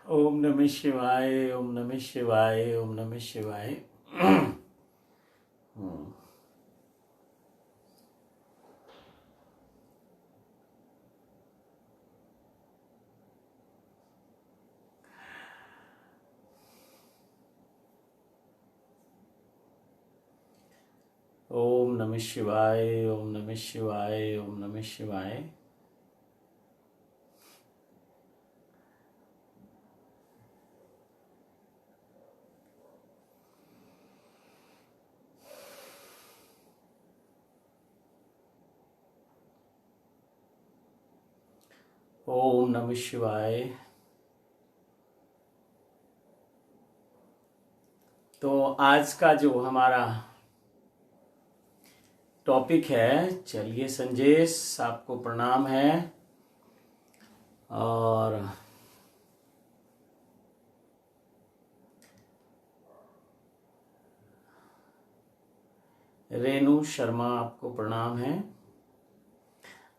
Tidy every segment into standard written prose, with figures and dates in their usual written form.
ओम नमः शिवाय, ओम नमः शिवाय, ओम नमः शिवाय। ओम नमः शिवाय, ओम नमः शिवाय, ओम नमः शिवाय। ओम नमः शिवाय। तो आज का जो हमारा टॉपिक है, चलिए संजेश आपको प्रणाम है। और रेणु शर्मा आपको प्रणाम है।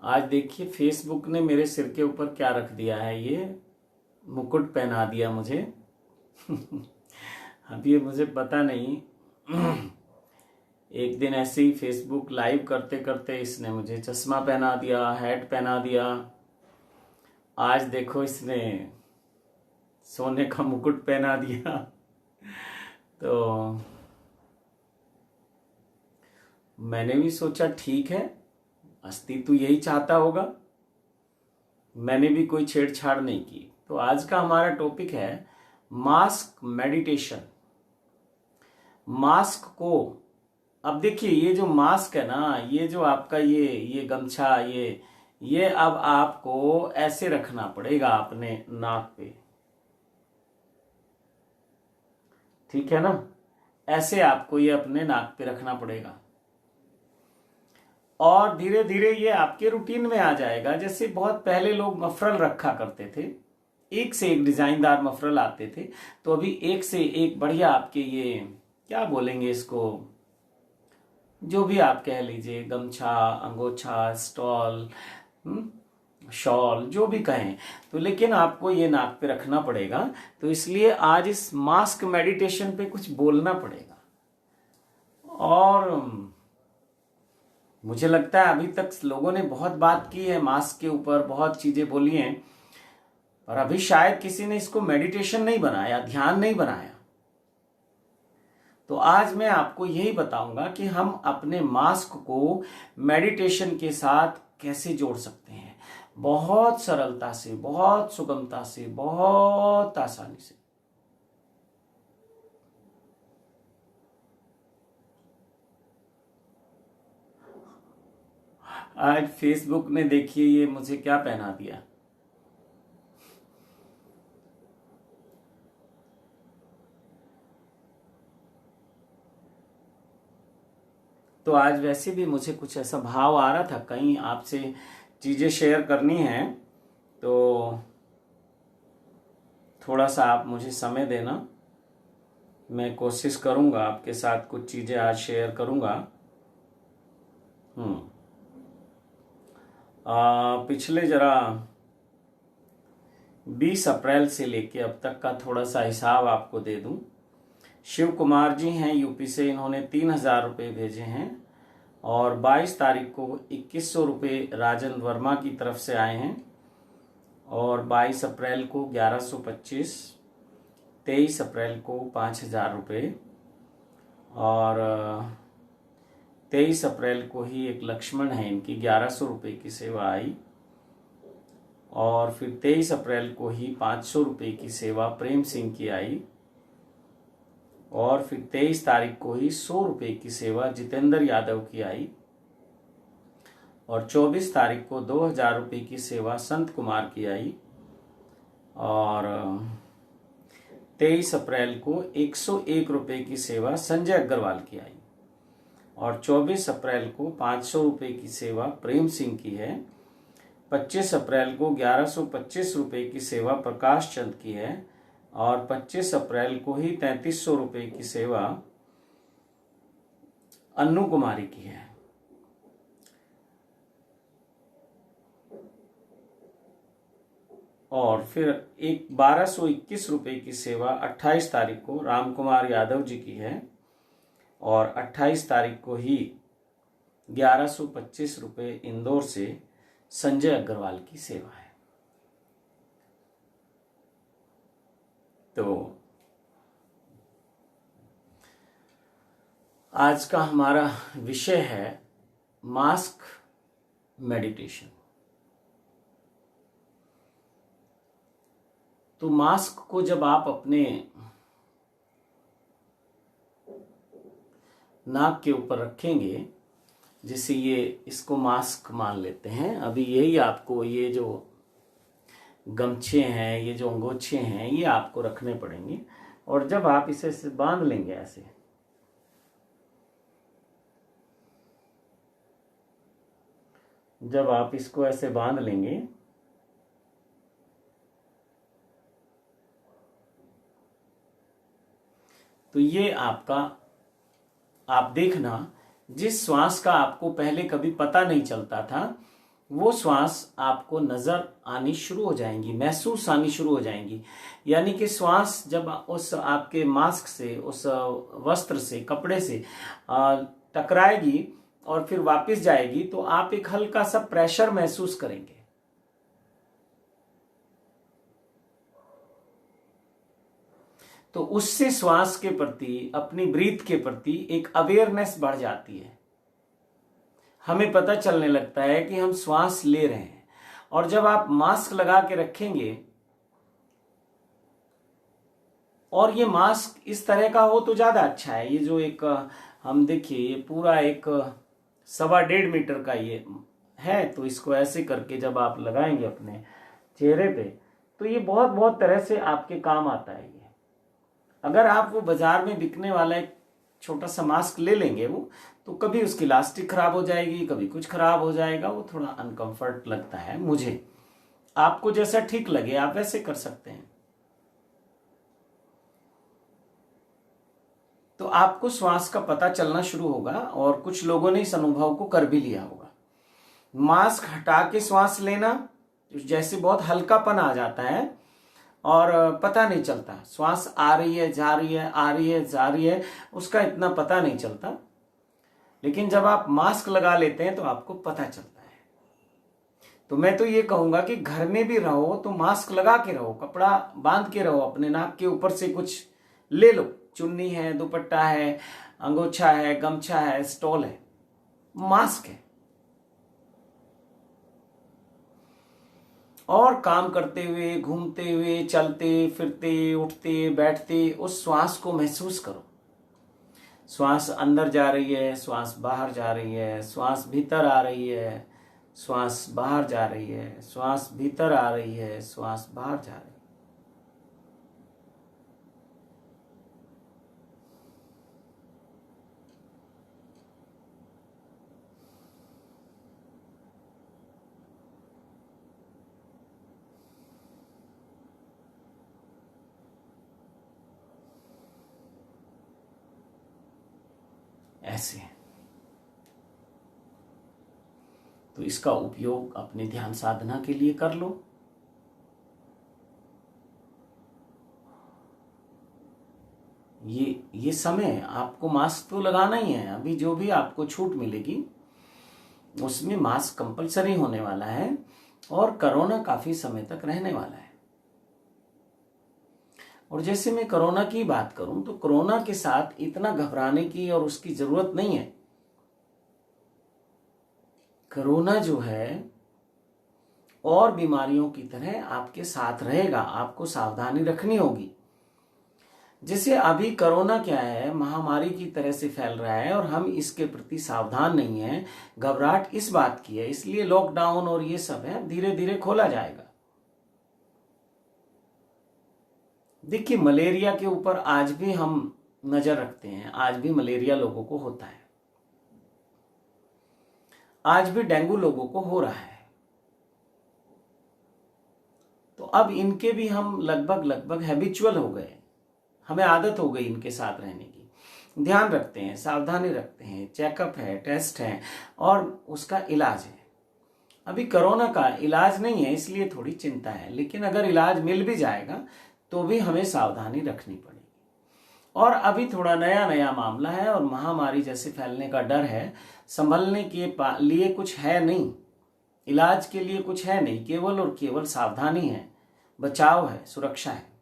आज देखिए फेसबुक ने मेरे सिर के ऊपर क्या रख दिया है, ये मुकुट पहना दिया मुझे। अब ये मुझे पता नहीं। एक दिन ऐसे ही फेसबुक लाइव करते करते इसने मुझे चश्मा पहना दिया, हैट पहना दिया। आज देखो इसने सोने का मुकुट पहना दिया। तो मैंने भी सोचा ठीक है, अस्तित्व यही चाहता होगा। मैंने भी कोई छेड़छाड़ नहीं की। तो आज का हमारा टॉपिक है मास्क मेडिटेशन। मास्क को, अब देखिए ये जो मास्क है ना, ये जो आपका ये गमछा, ये अब आपको ऐसे रखना पड़ेगा अपने नाक पे, ठीक है ना। ऐसे आपको ये अपने नाक पे रखना पड़ेगा और धीरे धीरे ये आपके रूटीन में आ जाएगा। जैसे बहुत पहले लोग मफरल रखा करते थे, एक से एक डिजाइनदार मफरल आते थे। तो अभी एक से एक बढ़िया आपके ये क्या बोलेंगे इसको, जो भी आप कह लीजिए, गमछा, अंगोछा, स्टॉल, शॉल, जो भी कहें। तो लेकिन आपको ये नाक पे रखना पड़ेगा। तो इसलिए आज इस मास्क मेडिटेशन पे कुछ बोलना पड़ेगा। और मुझे लगता है अभी तक लोगों ने बहुत बात की है मास्क के ऊपर, बहुत चीजें बोली हैं, पर अभी शायद किसी ने इसको मेडिटेशन नहीं बनाया, ध्यान नहीं बनाया। तो आज मैं आपको यही बताऊंगा कि हम अपने मास्क को मेडिटेशन के साथ कैसे जोड़ सकते हैं, बहुत सरलता से, बहुत सुगमता से, बहुत आसानी से। आज फेसबुक ने देखिए ये मुझे क्या पहना दिया। तो आज वैसे भी मुझे कुछ ऐसा भाव आ रहा था, कहीं आपसे चीजें शेयर करनी है। तो थोड़ा सा आप मुझे समय देना, मैं कोशिश करूंगा आपके साथ कुछ चीजें आज शेयर करूंगा। पिछले जरा 20 अप्रैल से लेके अब तक का थोड़ा सा हिसाब आपको दे दूं। शिव कुमार जी हैं यूपी से, इन्होंने 3,000 रुपये भेजे हैं। और 22 तारीख को 2,100 रुपये राजन वर्मा की तरफ से आए हैं। और 22 अप्रैल को 1,125, 23 अप्रैल को 5,000 रुपये, और 23 अप्रैल को ही एक लक्ष्मण है, इनकी 1,100 रुपये की सेवा आई। और फिर 23 अप्रैल को ही 500 रुपये की सेवा प्रेम सिंह की आई। और फिर 23 तारीख को ही 100 रुपये की सेवा जितेंद्र यादव की आई। और 24 तारीख को 2,000 रुपये की सेवा संत कुमार की आई। और 23 अप्रैल को 101 रुपये की सेवा संजय अग्रवाल की आई। और 24 अप्रैल को 500 रुपये की सेवा प्रेम सिंह की है। 25 अप्रैल को 1,125 रुपये की सेवा प्रकाश चंद की है। और 25 अप्रैल को ही 3,300 रुपये की सेवा अन्नू कुमारी की है। और फिर एक 1221 रुपये की सेवा 28 तारीख को राम कुमार यादव जी की है, और 28 तारीख को ही 1125 रुपये इंदौर से संजय अग्रवाल की सेवा है। तो आज का हमारा विषय है मास्क मेडिटेशन। तो मास्क को जब आप अपने नाक के ऊपर रखेंगे, जैसे ये इसको मास्क मान लेते हैं, अभी यही आपको ये जो गमछे हैं, ये जो अंगोछे हैं, ये आपको रखने पड़ेंगे। और जब आप इसे बांध लेंगे ऐसे, जब आप इसको ऐसे बांध लेंगे तो ये आपका, आप देखना, जिस श्वास का आपको पहले कभी पता नहीं चलता था, वो श्वास आपको नजर आनी शुरू हो जाएंगी, महसूस आनी शुरू हो जाएंगी। यानी कि श्वास जब उस आपके मास्क से, उस वस्त्र से, कपड़े से टकराएगी और फिर वापस जाएगी, तो आप एक हल्का सा प्रेशर महसूस करेंगे। तो उससे श्वास के प्रति, अपनी ब्रीथ के प्रति एक अवेयरनेस बढ़ जाती है। हमें पता चलने लगता है कि हम श्वास ले रहे हैं। और जब आप मास्क लगा के रखेंगे, और ये मास्क इस तरह का हो तो ज्यादा अच्छा है। ये जो एक हम देखिए, ये पूरा एक 1.25 मीटर का ये है, तो इसको ऐसे करके जब आप लगाएंगे अपने चेहरे पे, तो ये बहुत बहुत तरह से आपके काम आता है। ये अगर आप वो बाजार में बिकने वाला एक छोटा सा मास्क ले लेंगे, वो तो कभी उसकी इलास्टिक खराब हो जाएगी, कभी कुछ खराब हो जाएगा, वो थोड़ा अनकंफर्ट लगता है मुझे। आपको जैसा ठीक लगे आप वैसे कर सकते हैं। तो आपको श्वास का पता चलना शुरू होगा, और कुछ लोगों ने इस अनुभव को कर भी लिया होगा। मास्क हटा के श्वास लेना, जैसे बहुत हल्कापन आ जाता है और पता नहीं चलता, श्वास आ रही है, जा रही है, आ रही है, जा रही है, उसका इतना पता नहीं चलता। लेकिन जब आप मास्क लगा लेते हैं तो आपको पता चलता है। तो मैं तो ये कहूंगा कि घर में भी रहो तो मास्क लगा के रहो, कपड़ा बांध के रहो, अपने नाक के ऊपर से कुछ ले लो, चुन्नी है, दुपट्टा है, अंगोछा है, गमछा है, स्टॉल है, मास्क है। और काम करते हुए, घूमते हुए, चलते फिरते, उठते बैठते उस श्वास को महसूस करो। श्वास अंदर जा रही है, श्वास बाहर जा रही है, श्वास भीतर आ रही है, श्वास बाहर जा रही है, श्वास भीतर आ रही है, श्वास बाहर जा रही है। ऐसे। तो इसका उपयोग अपने ध्यान साधना के लिए कर लो। ये समय आपको मास्क तो लगाना ही है। अभी जो भी आपको छूट मिलेगी उसमें मास्क कंपलसरी होने वाला है, और कोरोना काफी समय तक रहने वाला है। और जैसे मैं कोरोना की बात करूं तो कोरोना के साथ इतना घबराने की और उसकी जरूरत नहीं है। कोरोना जो है और बीमारियों की तरह आपके साथ रहेगा, आपको सावधानी रखनी होगी। जैसे अभी कोरोना क्या है, महामारी की तरह से फैल रहा है और हम इसके प्रति सावधान नहीं है। घबराहट इस बात की है, इसलिए लॉकडाउन और ये सब है, धीरे धीरे खोला जाएगा। देखिए, मलेरिया के ऊपर आज भी हम नजर रखते हैं, आज भी मलेरिया लोगों को होता है, आज भी डेंगू लोगों को हो रहा है। तो अब इनके भी हम लगभग हैबिचुअल हो गए, हमें आदत हो गई इनके साथ रहने की। ध्यान रखते हैं, सावधानी रखते हैं, चेकअप है, टेस्ट है और उसका इलाज है। अभी कोरोना का इलाज नहीं है, इसलिए थोड़ी चिंता है, लेकिन अगर इलाज मिल भी जाएगा तो भी हमें सावधानी रखनी पड़ेगी। और अभी थोड़ा नया नया मामला है और महामारी जैसे फैलने का डर है। संभलने के लिए कुछ है नहीं, इलाज के लिए कुछ है नहीं, केवल और केवल सावधानी है, बचाव है, सुरक्षा है।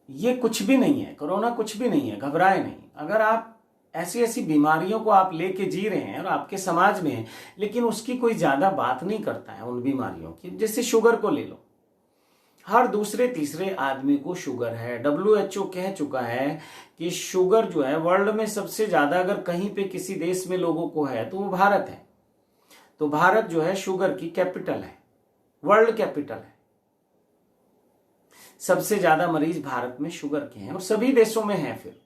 ये कुछ भी नहीं है, कोरोना कुछ भी नहीं है, घबराए नहीं। अगर आप ऐसी ऐसी बीमारियों को आप लेके जी रहे हैं और आपके समाज में है, लेकिन उसकी कोई ज्यादा बात नहीं करता है उन बीमारियों की। जैसे शुगर को ले लो, हर दूसरे तीसरे आदमी को शुगर है। WHO कह चुका है कि शुगर जो है वर्ल्ड में सबसे ज्यादा अगर कहीं पे किसी देश में लोगों को है तो वो भारत है। तो भारत जो है शुगर की कैपिटल है, वर्ल्ड कैपिटल है। सबसे ज्यादा मरीज भारत में शुगर के हैं और सभी देशों में हैं फिर।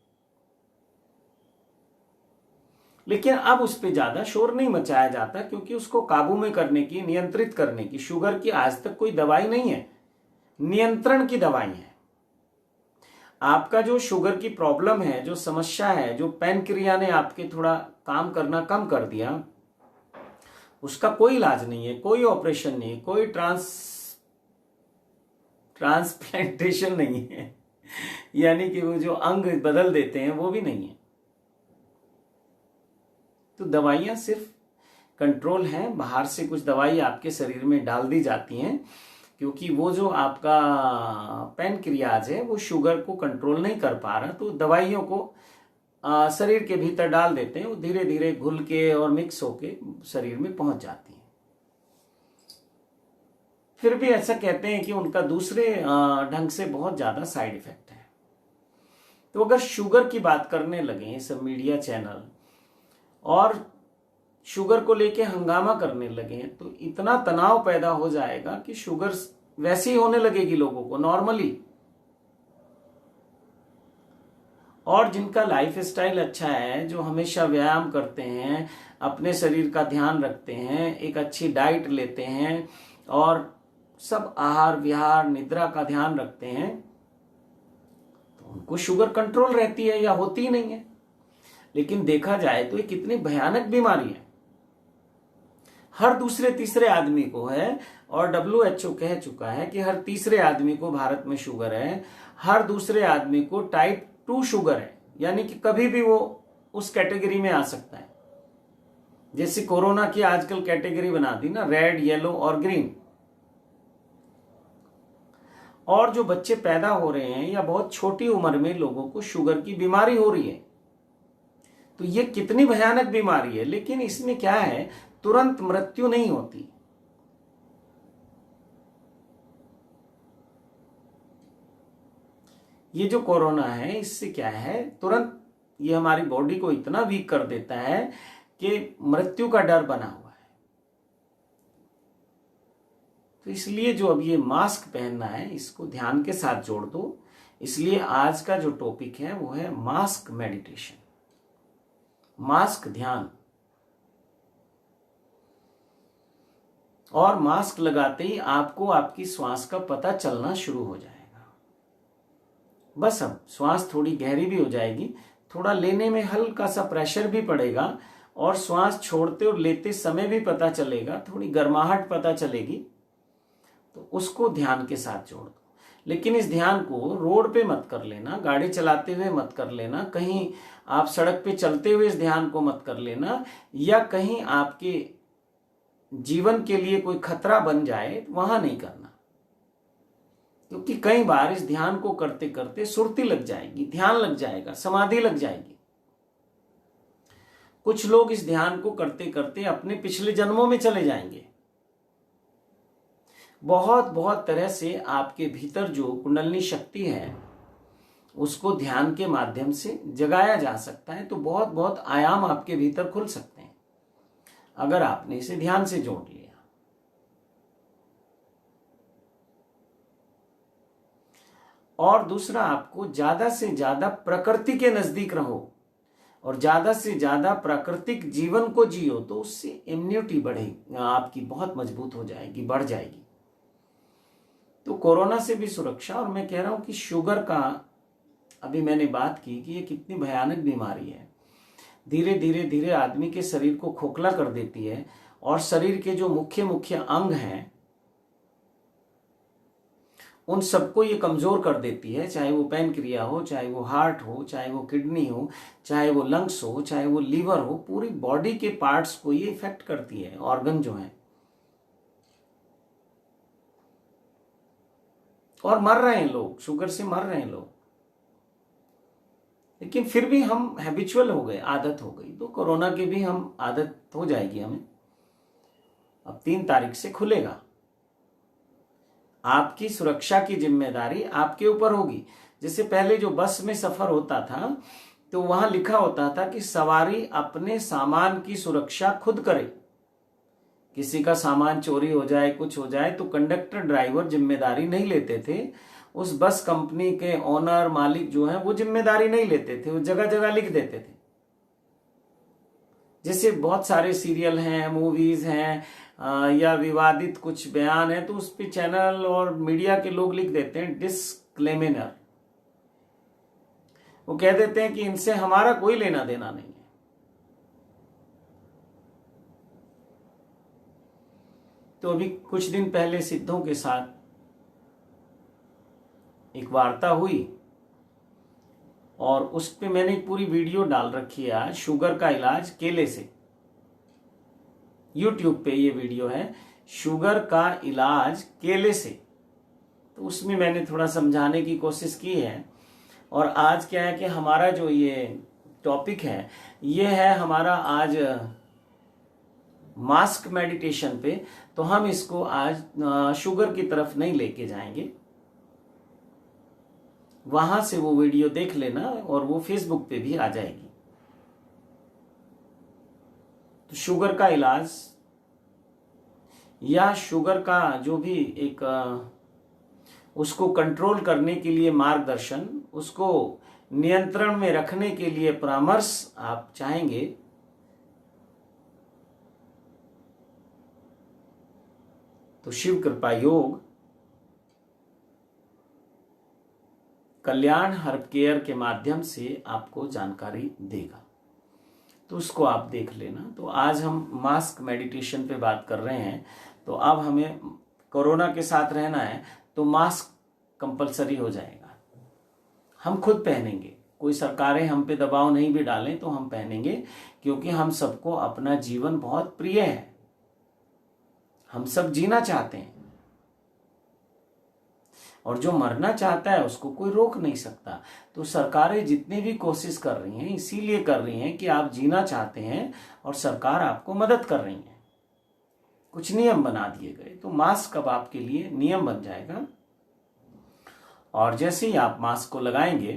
लेकिन अब उस पर ज्यादा शोर नहीं मचाया जाता, क्योंकि उसको काबू में करने की, नियंत्रित करने की शुगर की आज तक कोई दवाई नहीं है। नियंत्रण की दवाई है। आपका जो शुगर की प्रॉब्लम है, जो समस्या है, जो पैनक्रिया ने आपके थोड़ा काम करना कम कर दिया, उसका कोई इलाज नहीं है, कोई ऑपरेशन नहीं है, कोई ट्रांसप्लांटेशन नहीं है, यानी कि वो जो अंग बदल देते हैं वो भी नहीं है। तो दवाइयां सिर्फ कंट्रोल है, बाहर से कुछ दवाई आपके शरीर में डाल दी जाती हैं, क्योंकि वो जो आपका पैनक्रियाज है वो शुगर को कंट्रोल नहीं कर पा रहा, तो दवाइयों को शरीर के भीतर डाल देते हैं, वो धीरे धीरे घुल के और मिक्स होके शरीर में पहुंच जाती हैं। फिर भी ऐसा कहते हैं कि उनका दूसरे ढंग से बहुत ज्यादा साइड इफेक्ट है। तो अगर शुगर की बात करने लगे सब मीडिया चैनल और शुगर को लेके हंगामा करने लगे तो इतना तनाव पैदा हो जाएगा कि शुगर वैसे ही होने लगेगी लोगों को नॉर्मली। और जिनका लाइफ स्टाइल अच्छा है, जो हमेशा व्यायाम करते हैं, अपने शरीर का ध्यान रखते हैं, एक अच्छी डाइट लेते हैं और सब आहार विहार निद्रा का ध्यान रखते हैं, तो उनको शुगर कंट्रोल रहती है या होती ही नहीं है। लेकिन देखा जाए तो ये कितनी भयानक बीमारी है, हर दूसरे तीसरे आदमी को है। और WHO कह चुका है कि हर तीसरे आदमी को भारत में शुगर है, हर दूसरे आदमी को टाइप 2 शुगर है, यानी कि कभी भी वो उस कैटेगरी में आ सकता है। जैसे कोरोना की आजकल कैटेगरी बना दी ना, रेड, येलो और ग्रीन। और जो बच्चे पैदा हो रहे हैं या बहुत छोटी उम्र में लोगों को शुगर की बीमारी हो रही है, तो ये कितनी भयानक बीमारी है। लेकिन इसमें क्या है, तुरंत मृत्यु नहीं होती। ये जो कोरोना है, इससे क्या है, तुरंत ये हमारी बॉडी को इतना वीक कर देता है कि मृत्यु का डर बना हुआ है। तो इसलिए जो अब ये मास्क पहनना है, इसको ध्यान के साथ जोड़ दो। इसलिए आज का जो टॉपिक है वो है मास्क मेडिटेशन, मास्क ध्यान। और मास्क लगाते ही आपको आपकी श्वास का पता चलना शुरू हो जाएगा। बस अब श्वास थोड़ी गहरी भी हो जाएगी, थोड़ा लेने में हल्का सा प्रेशर भी पड़ेगा और श्वास छोड़ते और लेते समय भी पता चलेगा, थोड़ी गर्माहट पता चलेगी। तो उसको ध्यान के साथ जोड़ दो। लेकिन इस ध्यान को रोड पे मत कर लेना, गाड़ी चलाते हुए मत कर लेना, कहीं आप सड़क पे चलते हुए इस ध्यान को मत कर लेना, या कहीं आपके जीवन के लिए कोई खतरा बन जाए वहां नहीं करना। क्योंकि कई बार इस ध्यान को करते करते सुर्ती लग जाएगी, ध्यान लग जाएगा, समाधि लग जाएगी। कुछ लोग इस ध्यान को करते करते अपने पिछले जन्मों में चले जाएंगे। बहुत बहुत तरह से आपके भीतर जो कुंडलिनी शक्ति है उसको ध्यान के माध्यम से जगाया जा सकता है। तो बहुत बहुत आयाम आपके भीतर खुल सकते हैं अगर आपने इसे ध्यान से जोड़ लिया। और दूसरा, आपको ज्यादा से ज्यादा प्रकृति के नजदीक रहो और ज्यादा से ज्यादा प्राकृतिक जीवन को जियो, तो उससे इम्यूनिटी बढ़ेगी, आपकी बहुत मजबूत हो जाएगी, बढ़ जाएगी। तो कोरोना से भी सुरक्षा। और मैं कह रहा हूं कि शुगर का, अभी मैंने बात की कि ये कितनी भयानक बीमारी है, धीरे धीरे धीरे आदमी के शरीर को खोखला कर देती है और शरीर के जो मुख्य मुख्य अंग हैं उन सबको ये कमजोर कर देती है, चाहे वो पैनक्रिया हो, चाहे वो हार्ट हो, चाहे वो किडनी हो, चाहे वो लंग्स हो, चाहे वो लीवर हो, पूरी बॉडी के पार्ट्स को ये इफेक्ट करती है, ऑर्गन जो है। और मर रहे हैं लोग, शुगर से मर रहे हैं लोग। लेकिन फिर भी हम हैबिचुअल हो गए, आदत हो गई। तो कोरोना की भी हम आदत हो जाएगी हमें। अब 3 तारीख से खुलेगा। आपकी सुरक्षा की जिम्मेदारी आपके ऊपर होगी। जैसे पहले जो बस में सफर होता था तो वहां लिखा होता था कि सवारी अपने सामान की सुरक्षा खुद करे। किसी का सामान चोरी हो जाए, कुछ हो जाए तो कंडक्टर ड्राइवर जिम्मेदारी नहीं लेते थे। उस बस कंपनी के ओनर मालिक जो है वो जिम्मेदारी नहीं लेते थे, वो जगह जगह लिख देते थे। जैसे बहुत सारे सीरियल हैं, मूवीज हैं, या विवादित कुछ बयान है तो उस पे चैनल और मीडिया के लोग लिख देते हैं डिस्क्लेमेनर। वो कह देते हैं कि इनसे हमारा कोई लेना देना नहीं है। तो अभी कुछ दिन पहले सिद्धों के साथ एक वार्ता हुई और उस पे मैंने एक पूरी वीडियो डाल रखी है आज, शुगर का इलाज केले से। YouTube पे ये वीडियो है, शुगर का इलाज केले से। तो उसमें मैंने थोड़ा समझाने की कोशिश की है। और आज क्या है कि हमारा जो ये टॉपिक है ये है हमारा आज मास्क मेडिटेशन पे। तो हम इसको आज शुगर की तरफ नहीं लेके जाएंगे, वहां से वो वीडियो देख लेना और वो फेसबुक पे भी आ जाएगी। तो शुगर का इलाज या शुगर का जो भी एक उसको कंट्रोल करने के लिए मार्गदर्शन, उसको नियंत्रण में रखने के लिए परामर्श आप चाहेंगे तो शिव कृपा योग कल्याण हर्ब केयर के माध्यम से आपको जानकारी देगा। तो उसको आप देख लेना। तो आज हम मास्क मेडिटेशन पे बात कर रहे हैं। तो अब हमें कोरोना के साथ रहना है तो मास्क कंपलसरी हो जाएगा। हम खुद पहनेंगे, कोई सरकारें हम पे दबाव नहीं भी डालें तो हम पहनेंगे, क्योंकि हम सबको अपना जीवन बहुत प्रिय है। हम सब जीना चाहते हैं और जो मरना चाहता है उसको कोई रोक नहीं सकता। तो सरकारें जितनी भी कोशिश कर रही हैं इसीलिए कर रही हैं कि आप जीना चाहते हैं और सरकार आपको मदद कर रही है। कुछ नियम बना दिए गए, तो मास्क अब आपके लिए नियम बन जाएगा। और जैसे ही आप मास्क को लगाएंगे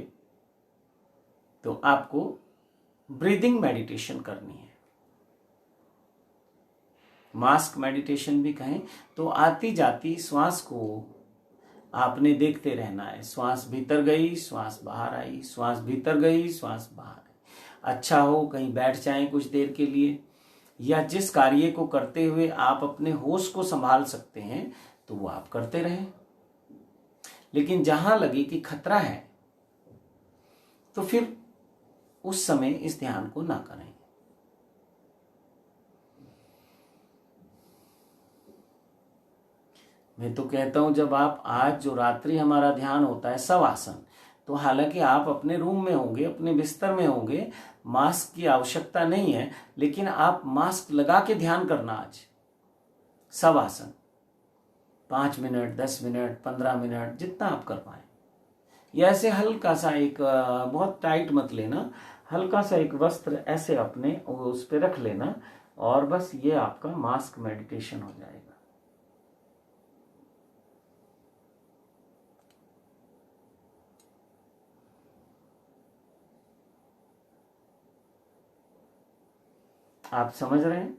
तो आपको ब्रीदिंग मेडिटेशन करनी है। मास्क मेडिटेशन भी कहें तो आती जाती श्वास को आपने देखते रहना है। श्वास भीतर गई, श्वास बाहर आई, श्वास भीतर गई, श्वास बाहर आई। अच्छा हो कहीं बैठ जाएं कुछ देर के लिए, या जिस कार्य को करते हुए आप अपने होश को संभाल सकते हैं तो वो आप करते रहें। लेकिन जहां लगे कि खतरा है तो फिर उस समय इस ध्यान को ना करें। मैं तो कहता हूं जब आप आज जो रात्रि हमारा ध्यान होता है शवासन, तो हालांकि आप अपने रूम में होंगे, अपने बिस्तर में होंगे, मास्क की आवश्यकता नहीं है, लेकिन आप मास्क लगा के ध्यान करना आज शवासन 5 मिनट, 10 मिनट, 15 मिनट, जितना आप कर पाए। या ऐसे हल्का सा एक, बहुत टाइट मत लेना, हल्का सा एक वस्त्र ऐसे अपने उस पर रख लेना और बस ये आपका मास्क मेडिटेशन हो जाएगा। आप समझ रहे हैं?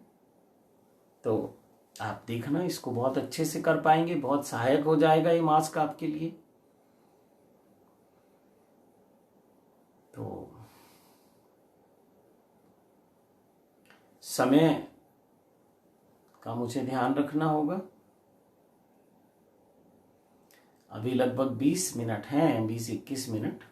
तो आप देखना इसको बहुत अच्छे से कर पाएंगे, बहुत सहायक हो जाएगा ये मास्क आपके लिए। तो समय का मुझे ध्यान रखना होगा। अभी लगभग 20 मिनट हैं, 20-21 मिनट।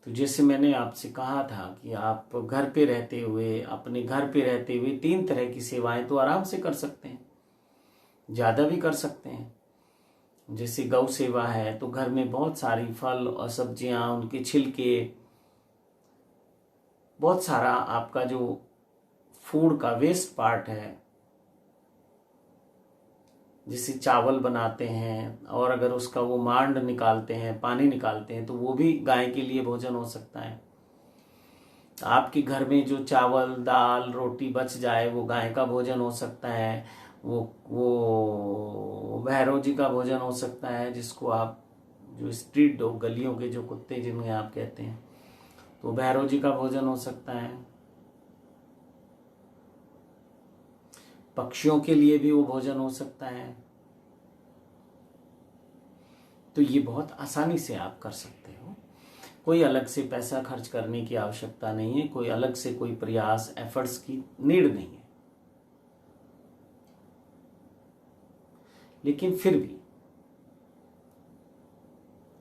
तो जैसे मैंने आपसे कहा था कि आप घर पे रहते हुए, अपने घर पे रहते हुए 3 तरह की सेवाएं तो आराम से कर सकते हैं, ज़्यादा भी कर सकते हैं। जैसे गौ सेवा है तो घर में बहुत सारी फल और सब्जियां, उनके छिलके, बहुत सारा आपका जो फूड का वेस्ट पार्ट है, जिससे चावल बनाते हैं, और अगर उसका वो मांड निकालते हैं, पानी निकालते हैं, तो वो भी गाय के लिए भोजन हो सकता है। आपके घर में जो चावल, दाल, रोटी बच जाए वो गाय का भोजन हो सकता है। वो भैरव जी का भोजन हो सकता है, जिसको आप, जो स्ट्रीट डॉग, गलियों के जो कुत्ते जिन्हें आप कहते हैं, तो भैरव जी का भोजन हो सकता है। पक्षियों के लिए भी वो भोजन हो सकता है। तो ये बहुत आसानी से आप कर सकते हो, कोई अलग से पैसा खर्च करने की आवश्यकता नहीं है, कोई अलग से कोई प्रयास, एफर्ट्स की नीड नहीं है। लेकिन फिर भी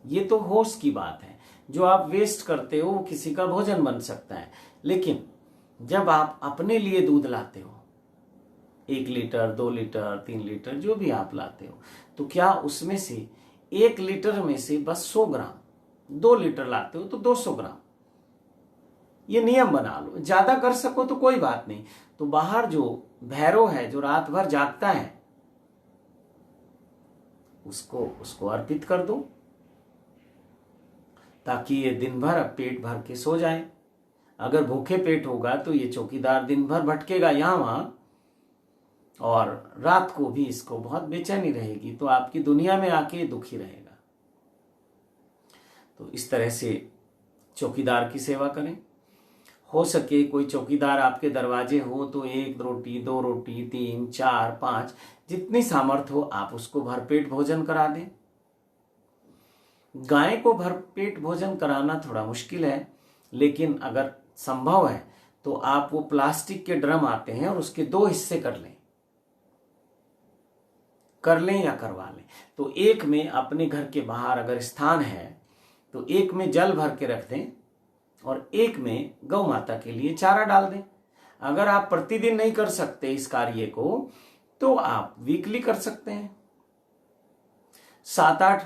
ये तो होश की बात है, जो आप वेस्ट करते हो वो किसी का भोजन बन सकता है। लेकिन जब आप अपने लिए दूध लाते हो, 1 लीटर, 2 लीटर, 3 लीटर, जो भी आप लाते हो, तो क्या उसमें से 1 लीटर में से बस 100 ग्राम, 2 लीटर लाते हो तो 200 ग्राम, ये नियम बना लो। ज्यादा कर सको तो कोई बात नहीं। तो बाहर जो भैरव है, जो रात भर जागता है, उसको अर्पित कर दो, ताकि ये दिन भर अब पेट भर के सो जाए। अगर भूखे पेट होगा तो ये चौकीदार दिन भर भटकेगा यहाँ वहां, और रात को भी इसको बहुत बेचैनी रहेगी, तो आपकी दुनिया में आके दुखी रहेगा। तो इस तरह से चौकीदार की सेवा करें। हो सके कोई चौकीदार आपके दरवाजे हो तो 1 रोटी, 2 रोटी, 3, 4, 5, जितनी सामर्थ्य हो आप उसको भरपेट भोजन करा दें। गाय को भरपेट भोजन कराना थोड़ा मुश्किल है, लेकिन अगर संभव है तो आप वो प्लास्टिक के ड्रम आते हैं और उसके 2 हिस्से कर लें या करवा लें। तो एक में अपने घर के बाहर अगर स्थान है तो एक में जल भर के रख दें और एक में गौ माता के लिए चारा डाल दें। अगर आप प्रतिदिन नहीं कर सकते इस कार्य को, तो आप वीकली कर सकते हैं। 7-8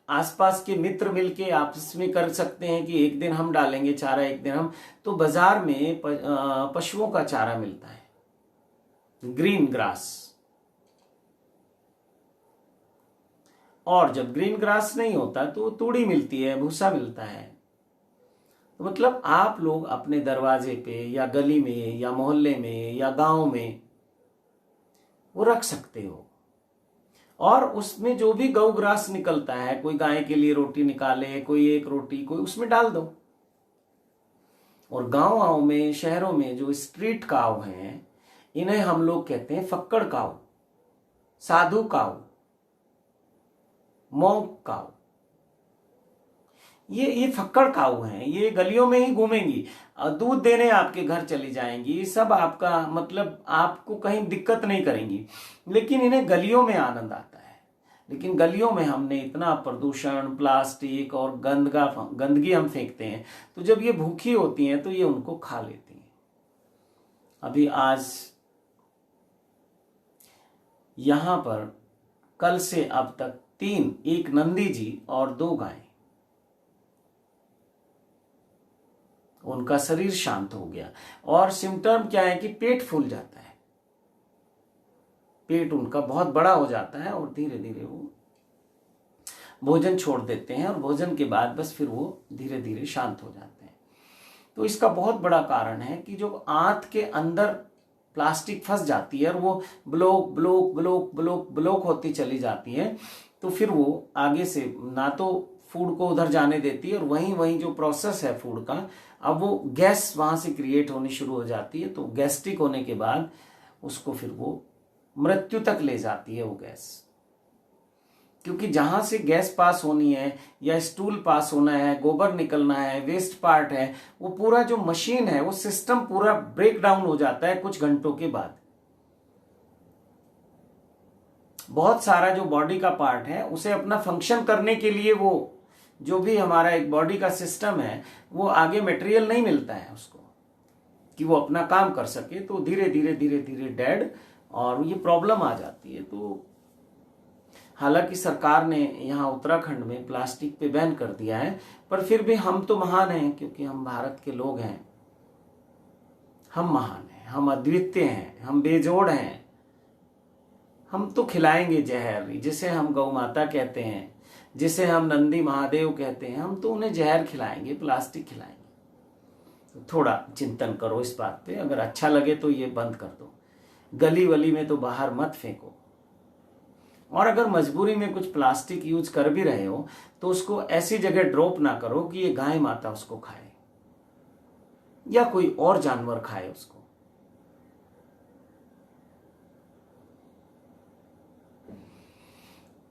आसपास के मित्र मिलके आपस में कर सकते हैं कि एक दिन हम डालेंगे चारा, एक दिन हम। तो बाजार में पशुओं का चारा मिलता है, ग्रीन ग्रास। और जब ग्रीन ग्रास नहीं होता तो तूड़ी मिलती है, भूसा मिलता है। तो मतलब आप लोग अपने दरवाजे पे या गली में या मोहल्ले में या गांव में वो रख सकते हो। और उसमें जो भी गौ ग्रास निकलता है, कोई गाय के लिए रोटी निकाले, कोई 1 रोटी, कोई उसमें डाल दो। और गांव में, शहरों में जो स्ट्रीट काव हैं, इन्हें हम लोग कहते हैं फक्कड़ काव, साधु काव, मॉन्क काव। ये फक्कड़ काऊ हैं, ये गलियों में ही घूमेंगी, दूध देने आपके घर चली जाएंगी, सब आपका मतलब आपको कहीं दिक्कत नहीं करेंगी। लेकिन इन्हें गलियों में आनंद आता है। लेकिन गलियों में हमने इतना प्रदूषण, प्लास्टिक और गंदगी हम फेंकते हैं, तो जब ये भूखी होती हैं तो ये उनको खा लेती हैं। अभी आज यहां पर कल से अब तक 3, 1 नंदी जी और 2 गाय, उनका शरीर शांत हो गया। और सिम्टम क्या है कि पेट फूल जाता है, पेट उनका बहुत बड़ा हो जाता है और धीरे धीरे वो भोजन छोड़ देते हैं, और भोजन के बाद बस फिर वो धीरे धीरे शांत हो जाते हैं। तो इसका बहुत बड़ा कारण है कि जो आंत के अंदर प्लास्टिक फंस जाती है और वो block block block block block होती चली जाती है, तो फिर वो आगे से ना तो फूड को उधर जाने देती है, और वहीं जो प्रोसेस है फूड का, अब वो गैस वहां से क्रिएट होनी शुरू हो जाती है। तो गैस्ट्रिक होने के बाद उसको फिर वो मृत्यु तक ले जाती है वो गैस। क्योंकि जहां से गैस पास होनी है या स्टूल पास होना है, गोबर निकलना है, वेस्ट पार्ट है, वो पूरा जो मशीन है, वो सिस्टम पूरा ब्रेक डाउन हो जाता है कुछ घंटों के बाद। बहुत सारा जो बॉडी का पार्ट है उसे अपना फंक्शन करने के लिए वो जो भी हमारा एक बॉडी का सिस्टम है, वो आगे मटेरियल नहीं मिलता है उसको कि वो अपना काम कर सके, तो धीरे धीरे धीरे धीरे डेड और ये प्रॉब्लम आ जाती है। तो हालांकि सरकार ने यहाँ उत्तराखंड में प्लास्टिक पे बैन कर दिया है, पर फिर भी हम तो महान हैं, क्योंकि हम भारत के लोग हैं। हम महान हैं, हम अद्वितीय हैं, हम बेजोड़ हैं। हम तो खिलाएंगे जहर, जिसे हम गौ माता कहते हैं, जिसे हम नंदी महादेव कहते हैं, हम तो उन्हें जहर खिलाएंगे, प्लास्टिक खिलाएंगे। तो थोड़ा चिंतन करो इस बात पे। अगर अच्छा लगे तो ये बंद कर दो, गली वली में तो बाहर मत फेंको। और अगर मजबूरी में कुछ प्लास्टिक यूज कर भी रहे हो तो उसको ऐसी जगह ड्रॉप ना करो कि ये गाय माता उसको खाए या कोई और जानवर खाए उसको।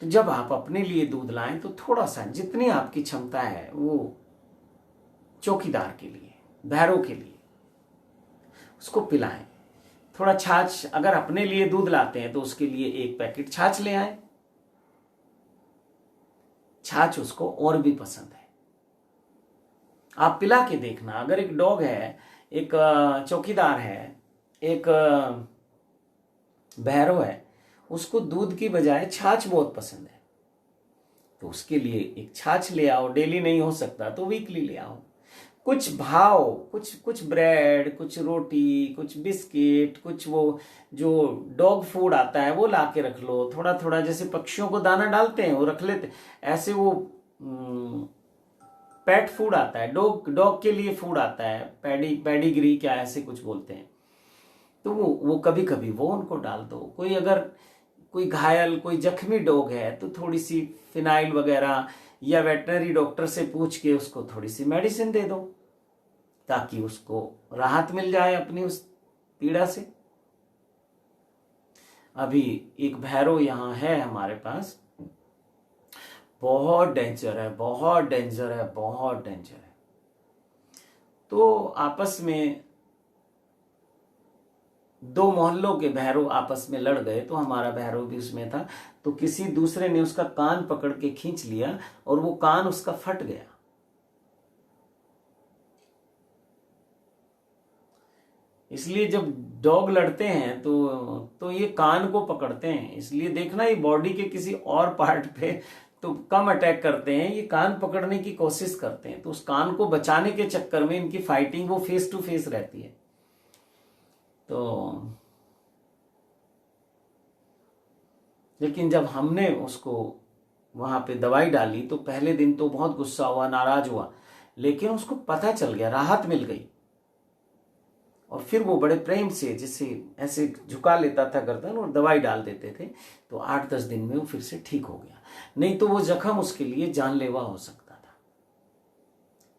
तो जब आप अपने लिए दूध लाएं तो थोड़ा सा, जितनी आपकी क्षमता है, वो चौकीदार के लिए, भैरों के लिए उसको पिलाएं। थोड़ा छाछ, अगर अपने लिए दूध लाते हैं तो उसके लिए 1 पैकेट छाछ ले आए। छाछ उसको और भी पसंद है। आप पिला के देखना। अगर एक डॉग है, एक चौकीदार है, एक भैरव है, उसको दूध की बजाय छाछ बहुत पसंद है, तो उसके लिए एक छाछ ले आओ। डेली नहीं हो सकता तो वीकली ले आओ। कुछ भाव, कुछ ब्रेड, कुछ रोटी, कुछ बिस्किट, कुछ वो जो डॉग फूड आता है वो ला के रख लो। थोड़ा थोड़ा, जैसे पक्षियों को दाना डालते हैं वो रख लेते, ऐसे वो पेट फूड आता है, डॉग के लिए फूड आता है, पेडिग्री क्या ऐसे कुछ बोलते हैं। तो वो कभी कभी वो उनको डाल दो। कोई अगर कोई घायल, कोई जख्मी डॉग है तो थोड़ी सी फिनाइल वगैरह या वेटनरी डॉक्टर से पूछ के उसको थोड़ी सी मेडिसिन दे दो, ताकि उसको राहत मिल जाए अपनी उस पीड़ा से। अभी एक भैरव यहाँ है हमारे पास, बहुत डेंजर है, बहुत डेंजर है, बहुत डेंजर है। तो आपस में 2 मोहल्लों के भैरव आपस में लड़ गए, तो हमारा भैरव भी उसमें था। तो किसी दूसरे ने उसका कान पकड़ के खींच लिया और वो कान उसका फट गया। इसलिए जब डॉग लड़ते हैं तो ये कान को पकड़ते हैं। इसलिए देखना, ये बॉडी के किसी और पार्ट पे तो कम अटैक करते हैं, ये कान पकड़ने की कोशिश करते हैं। तो उस कान को बचाने के चक्कर में इनकी फाइटिंग वो फेस टू फेस रहती है। तो लेकिन जब हमने उसको वहां पे दवाई डाली तो पहले दिन तो बहुत गुस्सा हुआ, नाराज हुआ, लेकिन उसको पता चल गया, राहत मिल गई। और फिर वो बड़े प्रेम से, जैसे ऐसे झुका लेता था गर्दन और दवाई डाल देते थे, तो 8-10 दिन में वो फिर से ठीक हो गया। नहीं तो वो जख्म उसके लिए जानलेवा हो सकता था,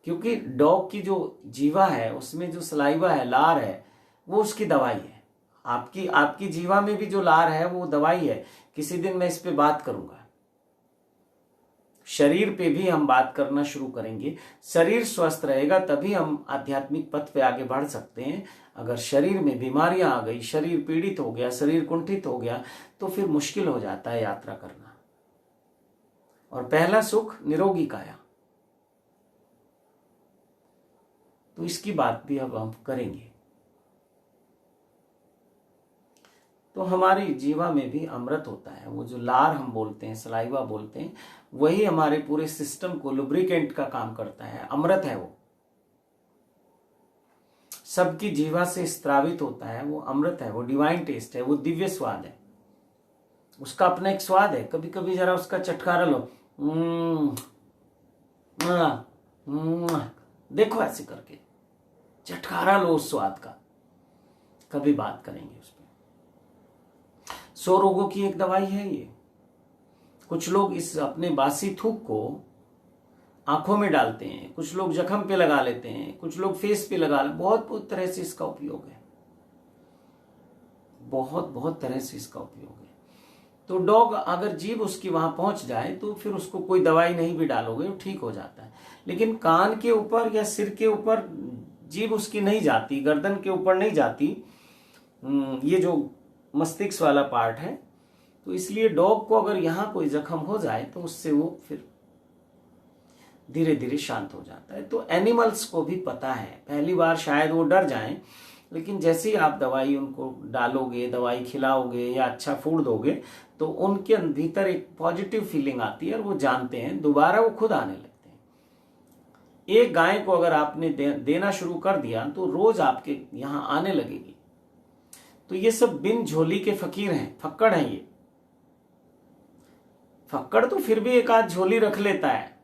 क्योंकि डॉग की जो जीवा है उसमें जो सलाइवा है, लार है, वो उसकी दवाई है। आपकी जीवा में भी जो लार है वो दवाई है। किसी दिन मैं इस पे बात करूंगा। शरीर पे भी हम बात करना शुरू करेंगे। शरीर स्वस्थ रहेगा तभी हम आध्यात्मिक पथ पे आगे बढ़ सकते हैं। अगर शरीर में बीमारियां आ गई, शरीर पीड़ित हो गया, शरीर कुंठित हो गया, तो फिर मुश्किल हो जाता है यात्रा करना। और पहला सुख निरोगी काया। तो इसकी बात भी अब हम करेंगे। तो हमारी जीवा में भी अमृत होता है। वो जो लार हम बोलते हैं, सलाइवा बोलते हैं, वही हमारे पूरे सिस्टम को लुब्रिकेंट का काम करता है। अमृत है वो, सबकी जीवा से स्त्रावित होता है। वो अमृत है, वो डिवाइन टेस्ट है, वो दिव्य स्वाद है। उसका अपना एक स्वाद है। कभी कभी जरा उसका चटकारा लो, देखो ऐसे करके चटकारा लो उस स्वाद का। कभी बात करेंगे उस पर। 100 रोगों की एक दवाई है ये। कुछ लोग इस अपने बासी थूक को आंखों में डालते हैं, कुछ लोग जख्म पे लगा लेते हैं, कुछ लोग फेस पे लगा लेते हैं। बहुत तरह से इसका उपयोग है, बहुत तरह से इसका उपयोग है। तो डॉग अगर जीभ उसकी वहां पहुंच जाए तो फिर उसको कोई दवाई नहीं भी डालोगे वो ठीक हो जाता है। लेकिन कान के ऊपर या सिर के ऊपर जीभ उसकी नहीं जाती, गर्दन के ऊपर नहीं जाती, ये जो मस्तिष्क वाला पार्ट है। तो इसलिए डॉग को अगर यहाँ कोई जख्म हो जाए तो उससे वो फिर धीरे धीरे शांत हो जाता है। तो एनिमल्स को भी पता है, पहली बार शायद वो डर जाएं, लेकिन जैसे ही आप दवाई उनको डालोगे, दवाई खिलाओगे या अच्छा फूड दोगे, तो उनके भीतर एक पॉजिटिव फीलिंग आती है और वो जानते हैं, दोबारा वो खुद आने लगते हैं। एक गाय को अगर आपने देना शुरू कर दिया तो रोज आपके यहां आने लगेगी। तो ये सब बिन झोली के फकीर हैं, फक्कड़ हैं ये। फक्कड़ तो फिर भी एक आध झोली रख लेता है,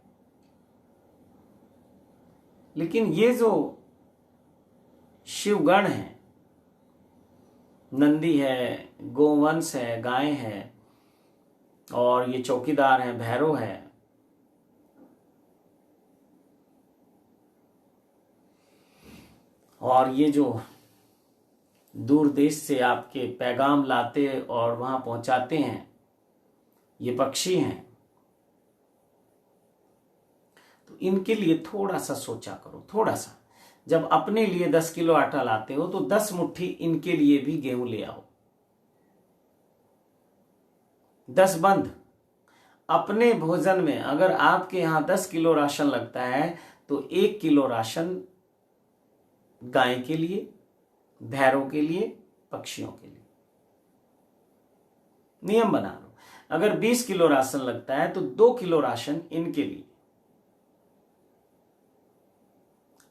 लेकिन ये जो शिवगण है, नंदी है, गोवंश है, गाय है, और ये चौकीदार है, भैरव है, और ये जो दूर देश से आपके पैगाम लाते और वहां पहुंचाते हैं, ये पक्षी हैं। तो इनके लिए थोड़ा सा सोचा करो, थोड़ा सा। जब अपने लिए 10 किलो आटा लाते हो तो 10 मुट्ठी इनके लिए भी गेहूं ले आओ। 10 बंद अपने भोजन में। अगर आपके यहां 10 किलो राशन लगता है तो 1 किलो राशन गाय के लिए, भैरों के लिए, पक्षियों के लिए। नियम बना लो। अगर 20 किलो राशन लगता है तो 2 किलो राशन इनके लिए।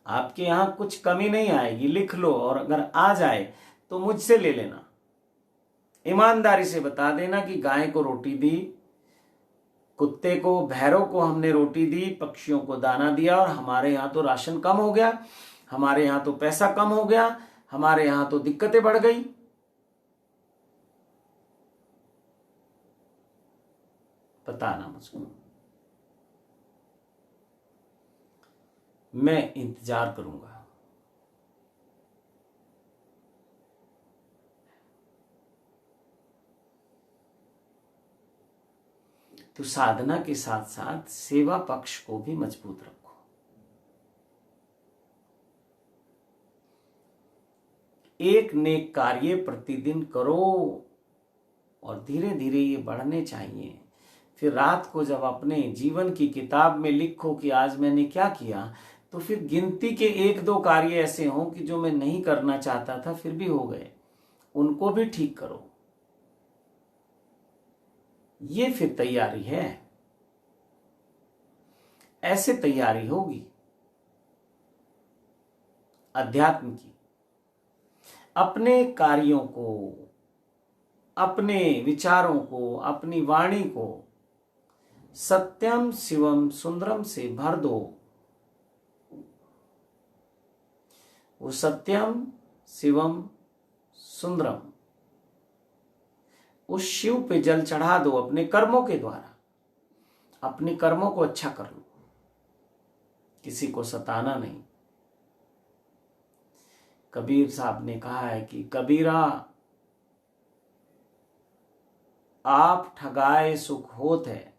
आपके यहां कुछ कमी नहीं आएगी, लिख लो, और अगर आ जाए तो मुझसे ले लेना। ईमानदारी से बता देना कि गाय को रोटी दी, कुत्ते को, भैरों को हमने रोटी दी, पक्षियों को दाना दिया, और हमारे यहां तो राशन कम हो गया, हमारे यहां तो पैसा कम हो गया, हमारे यहां तो दिक्कतें बढ़ गई। बताना मुझको, मैं इंतजार करूंगा। तो साधना के साथ साथ सेवा पक्ष को भी मजबूत रखो। एक नेक कार्य प्रतिदिन करो और धीरे धीरे ये बढ़ने चाहिए। फिर रात को जब अपने जीवन की किताब में लिखो कि आज मैंने क्या किया, तो फिर गिनती के 1-2 कार्य ऐसे हों कि जो मैं नहीं करना चाहता था फिर भी हो गए, उनको भी ठीक करो। ये फिर तैयारी है, ऐसे तैयारी होगी अध्यात्म की। अपने कार्यों को, अपने विचारों को, अपनी वाणी को सत्यम शिवम सुंदरम से भर दो। वो सत्यम शिवम सुंदरम, उस शिव पे जल चढ़ा दो अपने कर्मों के द्वारा। अपने कर्मों को अच्छा कर लो, किसी को सताना नहीं। कबीर साहब ने कहा है कि कबीरा आप ठगाए सुख होत है।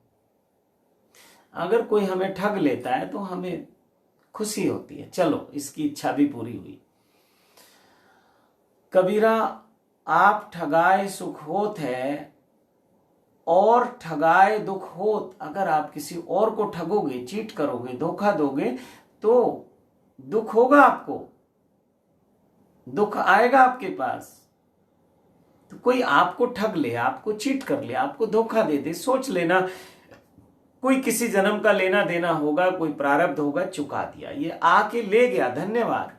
अगर कोई हमें ठग लेता है तो हमें खुशी होती है, चलो इसकी इच्छा भी पूरी हुई। कबीरा आप ठगाए सुख होत है और ठगाए दुख होत। अगर आप किसी और को ठगोगे, चीट करोगे, धोखा दोगे तो दुख होगा, आपको दुख आएगा आपके पास। तो कोई आपको ठग ले, आपको चीट कर ले, आपको धोखा दे दे, सोच लेना कोई किसी जन्म का लेना देना होगा, कोई प्रारब्ध होगा, चुका दिया, ये आके ले गया, धन्यवाद।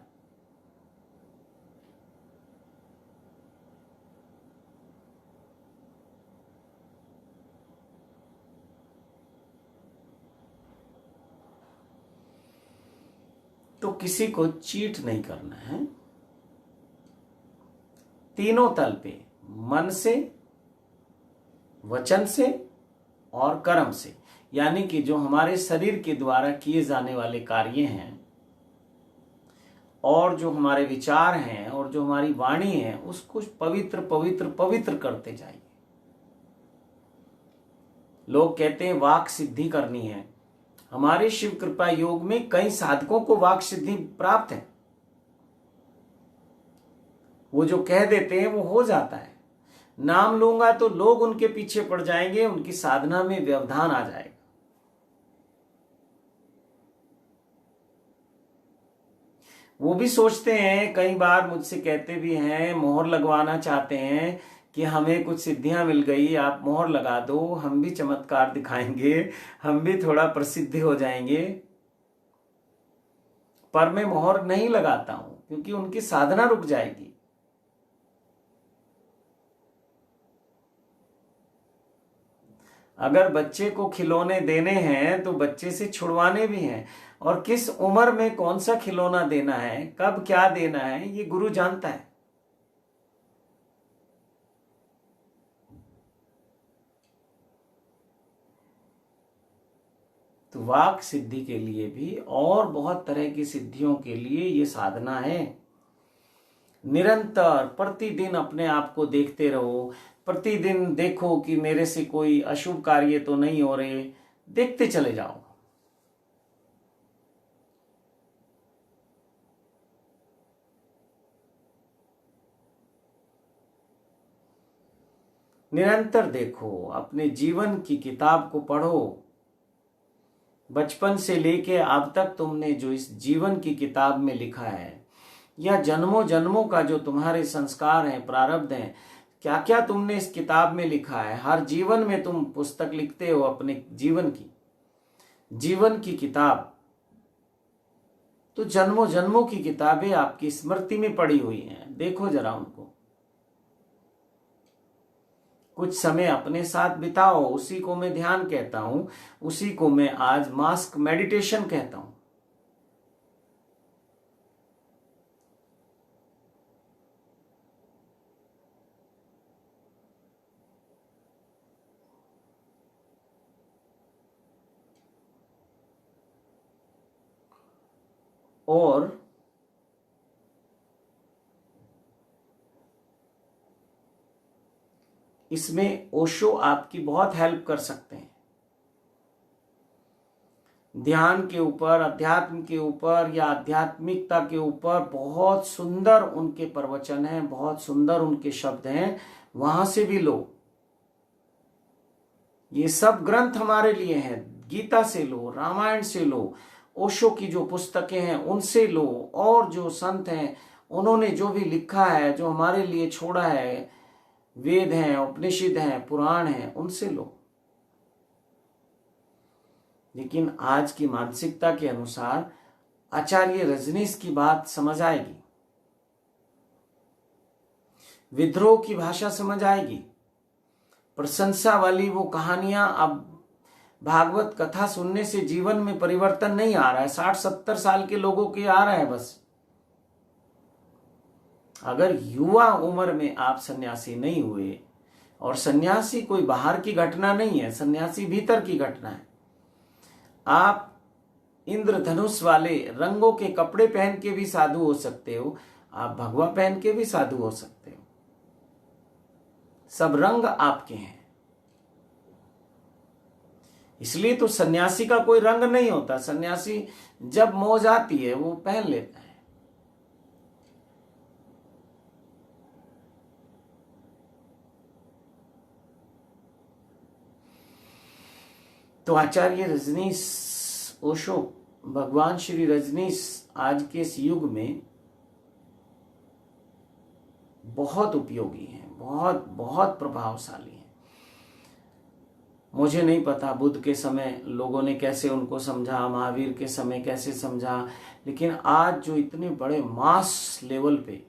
तो किसी को चीट नहीं करना है। तीनों तल पे, मन से, वचन से और कर्म से, यानी कि जो हमारे शरीर के द्वारा किए जाने वाले कार्य हैं और जो हमारे विचार हैं और जो हमारी वाणी है, उसको पवित्र पवित्र पवित्र करते जाइए। लोग कहते हैं वाक सिद्धि करनी है। हमारे शिव कृपा योग में कई साधकों को वाक सिद्धि प्राप्त है। वो जो कह देते हैं वो हो जाता है। नाम लूंगा तो लोग उनके पीछे पड़ जाएंगे, उनकी साधना में व्यवधान आ जाएगा। वो भी सोचते हैं, कई बार मुझसे कहते भी हैं, मोहर लगवाना चाहते हैं कि हमें कुछ सिद्धियां मिल गई, आप मोहर लगा दो, हम भी चमत्कार दिखाएंगे, हम भी थोड़ा प्रसिद्ध हो जाएंगे। पर मैं मोहर नहीं लगाता हूं, क्योंकि उनकी साधना रुक जाएगी। अगर बच्चे को खिलौने देने हैं तो बच्चे से छुड़वाने भी हैं, और किस उम्र में कौन सा खिलौना देना है, कब क्या देना है, ये गुरु जानता है। तो वाक सिद्धि के लिए भी और बहुत तरह की सिद्धियों के लिए ये साधना है। निरंतर प्रतिदिन अपने आप को देखते रहो, प्रतिदिन देखो कि मेरे से कोई अशुभ कार्य तो नहीं हो रहे, देखते चले जाओ। निरंतर देखो, अपने जीवन की किताब को पढ़ो। बचपन से लेके अब तक तुमने जो इस जीवन की किताब में लिखा है, या जन्मों जन्मों का जो तुम्हारे संस्कार हैं, प्रारब्ध हैं, क्या क्या तुमने इस किताब में लिखा है। हर जीवन में तुम पुस्तक लिखते हो अपने जीवन की किताब। तो जन्मों जन्मों की किताबें आपकी स्मृति में पड़ी हुई हैं, देखो जरा उनको। कुछ समय अपने साथ बिताओ, उसी को मैं ध्यान कहता हूं, उसी को मैं आज मास्क मेडिटेशन कहता हूं। और इसमें ओशो आपकी बहुत हेल्प कर सकते हैं। ध्यान के ऊपर, अध्यात्म के ऊपर या आध्यात्मिकता के ऊपर बहुत सुंदर उनके प्रवचन हैं, बहुत सुंदर उनके शब्द हैं, वहां से भी लो। ये सब ग्रंथ हमारे लिए हैं, गीता से लो, रामायण से लो, ओशो की जो पुस्तकें हैं उनसे लो, और जो संत हैं उन्होंने जो भी लिखा है, जो हमारे लिए छोड़ा है, वेद हैं, उपनिषद हैं, पुराण हैं, उनसे लो। लेकिन आज की मानसिकता के अनुसार आचार्य रजनीश की बात समझ आएगी, विद्रोह की भाषा समझ आएगी, प्रशंसा वाली वो कहानियां अब भागवत कथा सुनने से जीवन में परिवर्तन नहीं आ रहा है। 60-70 साल के लोगों के आ रहा है बस। अगर युवा उम्र में आप सन्यासी नहीं हुए, और सन्यासी कोई बाहर की घटना नहीं है, सन्यासी भीतर की घटना है। आप इंद्रधनुष वाले रंगों के कपड़े पहन के भी साधु हो सकते हो, आप भगवा पहन के भी साधु हो सकते हो। सब रंग आपके हैं। इसलिए तो सन्यासी का कोई रंग नहीं होता। सन्यासी जब मौज आती है वो पहन लेता है। तो आचार्य रजनीश ओशो, भगवान श्री रजनीश आज के इस युग में बहुत उपयोगी हैं, बहुत बहुत प्रभावशाली हैं। मुझे नहीं पता बुद्ध के समय लोगों ने कैसे उनको समझा, महावीर के समय कैसे समझा, लेकिन आज जो इतने बड़े मास लेवल पे,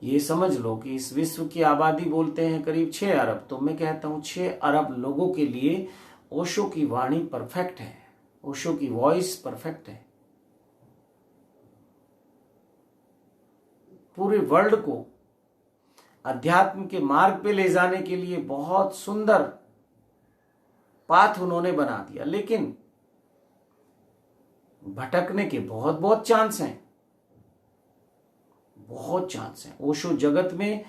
ये समझ लो कि इस विश्व की आबादी बोलते हैं करीब 6 अरब, तो मैं कहता हूं 6 अरब लोगों के लिए ओशो की वाणी परफेक्ट है, ओशो की वॉइस परफेक्ट है। पूरे वर्ल्ड को अध्यात्म के मार्ग पे ले जाने के लिए बहुत सुंदर पाथ उन्होंने बना दिया। लेकिन भटकने के बहुत बहुत चांस हैं, बहुत चांस हैं। ओशो जगत में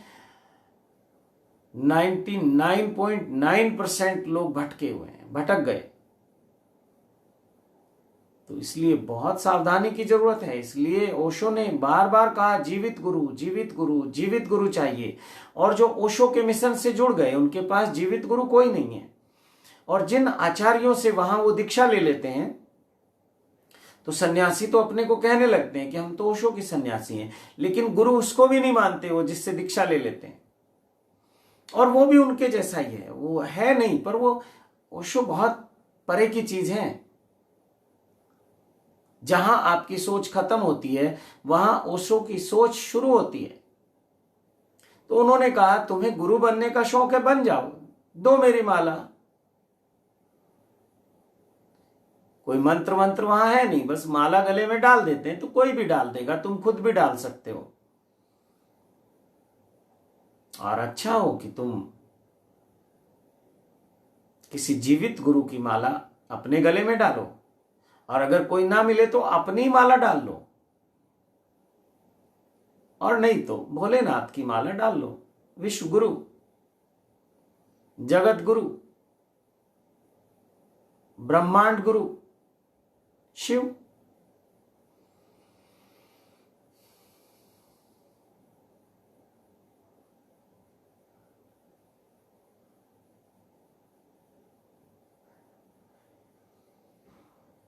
99.9% लोग भटके हुए हैं, भटक गए। तो इसलिए बहुत सावधानी की जरूरत है। इसलिए ओशो ने बार बार कहा जीवित गुरु, जीवित गुरु, जीवित गुरु चाहिए। और जो ओशो के मिशन से जुड़ गए उनके पास जीवित गुरु कोई नहीं है। और जिन आचार्यों से वहां वो दीक्षा ले लेते हैं, तो सन्यासी तो अपने को कहने लगते हैं कि हम तो ओशो के सन्यासी हैं, लेकिन गुरु उसको भी नहीं मानते, वो जिससे दीक्षा ले लेते हैं, और वो भी उनके जैसा ही है, वो है नहीं, पर वो ओशो बहुत परे की चीज है। जहां आपकी सोच खत्म होती है वहां ओशो की सोच शुरू होती है। तो उन्होंने कहा तुम्हें गुरु बनने का शौक है, बन जाओ, दो मेरी माला। कोई मंत्र मंत्र वहां है नहीं, बस माला गले में डाल देते हैं, तो कोई भी डाल देगा, तुम खुद भी डाल सकते हो। और अच्छा हो कि तुम किसी जीवित गुरु की माला अपने गले में डालो, और अगर कोई ना मिले तो अपनी माला डाल लो, और नहीं तो भोलेनाथ की माला डाल लो। विश्व गुरु, जगत गुरु, ब्रह्मांड गुरु शिव।